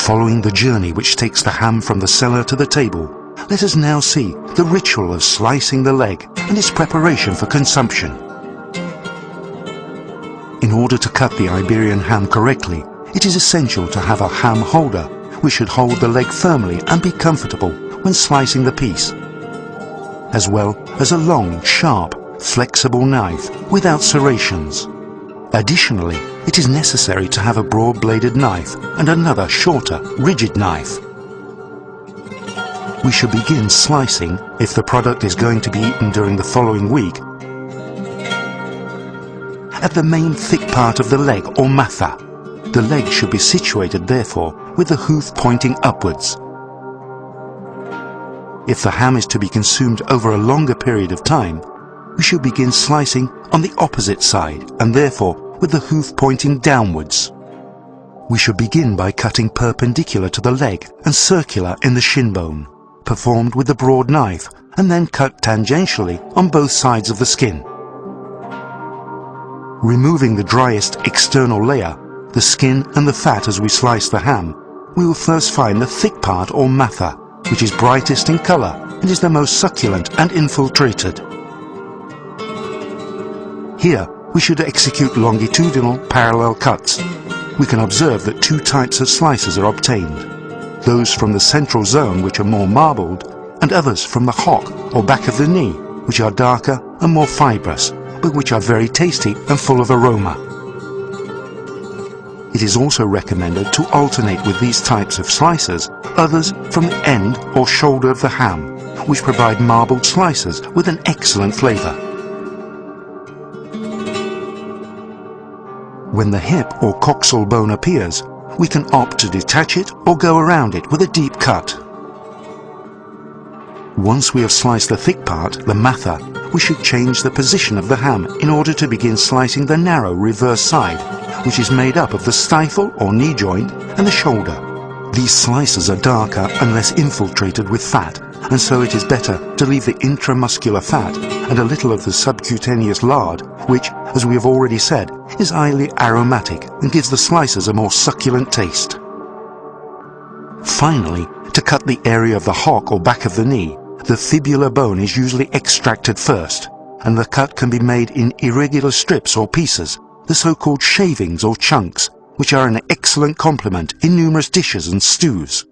Following the journey which takes the ham from the cellar to the table, let us now see the ritual of slicing the leg and its preparation for consumption. In order to cut the Iberian ham correctly, it is essential to have a ham holder which should hold the leg firmly and be comfortable when slicing the piece, as well as a long, sharp, flexible knife without serrations. Additionally, it is necessary to have a broad-bladed knife and another shorter, rigid knife. We should begin slicing, if the product is going to be eaten during the following week, at the main thick part of the leg or matha. The leg should be situated, therefore, with the hoof pointing upwards. If the ham is to be consumed over a longer period of time, we should begin slicing on the opposite side and therefore with the hoof pointing downwards. We should begin by cutting perpendicular to the leg and circular in the shin bone, performed with the broad knife, and then cut tangentially on both sides of the skin. Removing the driest external layer, the skin and the fat as we slice the ham, we will first find the thick part or matha, which is brightest in color and is the most succulent and infiltrated. Here, we should execute longitudinal parallel cuts. We can observe that two types of slices are obtained, those from the central zone which are more marbled, and others from the hock or back of the knee, which are darker and more fibrous, but which are very tasty and full of aroma. It is also recommended to alternate with these types of slices others from the end or shoulder of the ham, which provide marbled slices with an excellent flavor. When the hip or coxal bone appears, we can opt to detach it or go around it with a deep cut. Once we have sliced the thick part, the matha, we should change the position of the ham in order to begin slicing the narrow reverse side, which is made up of the stifle or knee joint and the shoulder. These slices are darker and less infiltrated with fat, and so it is better to leave the intramuscular fat and a little of the subcutaneous lard, which, as we have already said, is highly aromatic and gives the slices a more succulent taste. Finally, to cut the area of the hock or back of the knee, the fibular bone is usually extracted first, and the cut can be made in irregular strips or pieces, the so-called shavings or chunks, which are an excellent complement in numerous dishes and stews.